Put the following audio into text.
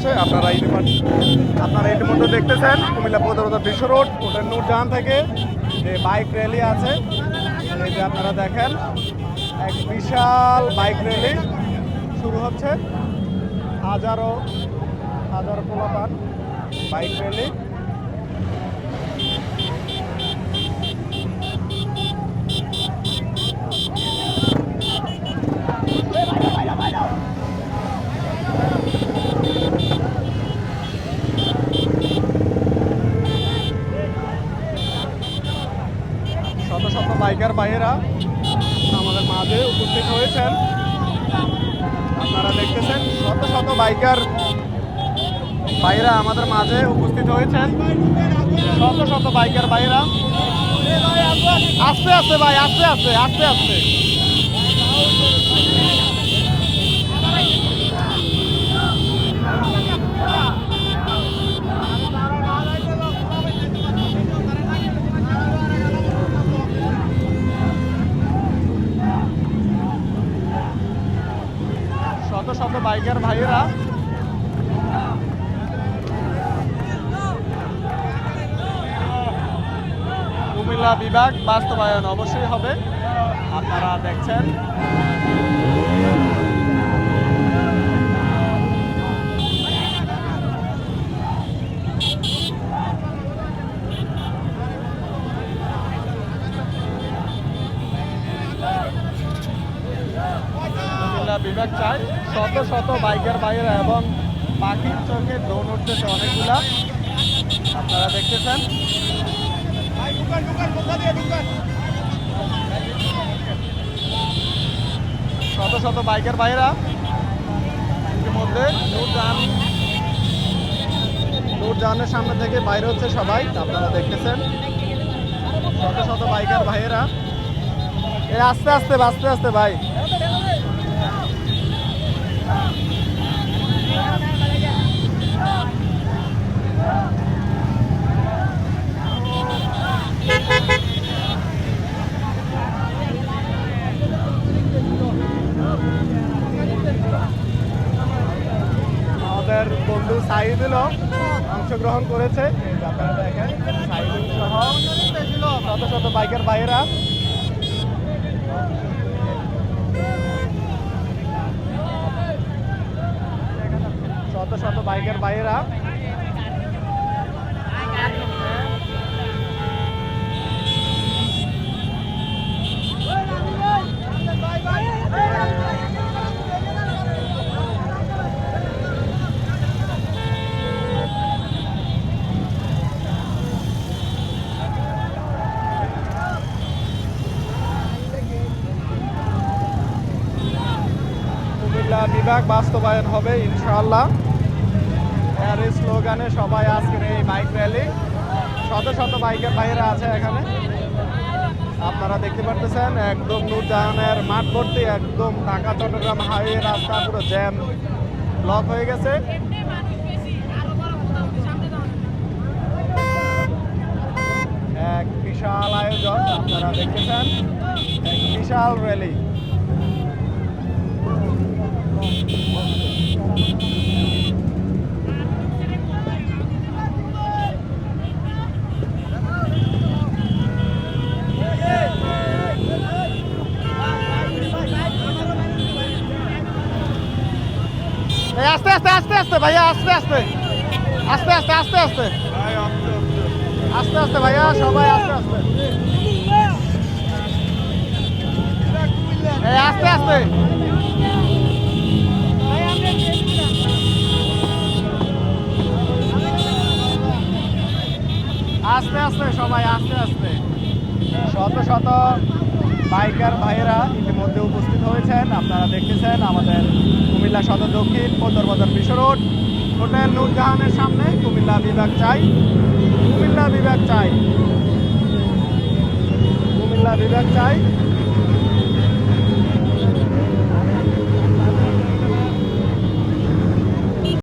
হচ্ছে। আপনারা ইতিমধ্যে দেখতেছেন কুমিল্লা পদরবাজার বিশ্ব রোড হোটেল নূরজাহান থেকে যে বাইক র্যালি আছে, এই যে আপনারা দেখেন এক বিশাল বাইক র্যালি শুরু হচ্ছে। হাজারো হাজারো পোলাপান বাইক র্যালি। শত শত বাইকার ভাইয়েরা আমাদের মাঝে উপস্থিত হয়েছেন। আপনারা দেখতেছেন শত শত বাইকার ভাইয়েরা আমাদের মাঝে উপস্থিত হয়েছেন। শত শত বাইকার ভাইয়েরা আস্তে আস্তে ভাই, আস্তে আস্তে আস্তে আস্তে। শত শত বাইকার ভাইয়েরা কুমিল্লা বিভাগ বাস্তবায়ন অবশ্যই হবে। আপনারা দেখছেন কুমিল্লা বিভাগ চাই শত শত বাইকের বাইরে এবং পাখির চোখে ড্রোন উঠতেছে অনেকগুলা। আপনারা দেখতেছেন শত শত বাইকের বাইরা ইতিমধ্যে নূরজাহানের সামনে থেকে বাইরে হচ্ছে সবাই। আপনারা দেখতেছেন শত শত বাইকার ভাইয়েরা আস্তে আস্তে আস্তে আস্তে ভাই। আমাদের বন্ধু সাইদুলও অংশগ্রহণ করেছে। আপনারা দেখেন সাইদুল সহ শত শত বাইকের ভাইয়েরা শত শত বাইকের ভাইয়েরা বিভাগ বাস্তবায়ন হবে ইনশাআল্লাহ। এর স্লোগানে সবাই আজকের এই বাইক র্যালি। শত শত বাইকের ভাইয়েরা আছে এখানে। আপনারা দেখতে পারতেছেন একদম নূরজাহানের মাঠ ভর্তি, একদম ঢাকা চট্টগ্রাম হাইওয়ে রাস্তা পুরো জ্যাম ব্লক হয়ে গেছে। এক বিশাল আয়োজন আপনারা দেখতেছেন, এক বিশাল র্যালি। আস্তে আস্তে আস্তে আস্তে ভাইয়া, আস্তে আস্তে আস্তে আস্তে আস্তে আস্তে আস্তে আস্তে ভাইয়া, সবাই আস্তে আস্তে আস্তে আস্তে। আস্তে আস্তে সবাই আস্তে আস্তে। শত শত বাইকার ভাইয়েরা ইতিমধ্যে উপস্থিত হয়েছেন। আপনারা দেখতেছেন আমাদের কুমিল্লা সদর দক্ষিণ পদরবাজার বিশ্ব রোড হোটেল নূরজাহানের সামনে কুমিল্লা বিভাগ চাই, কুমিল্লা বিভাগ চাই, কুমিল্লা বিভাগ চাই।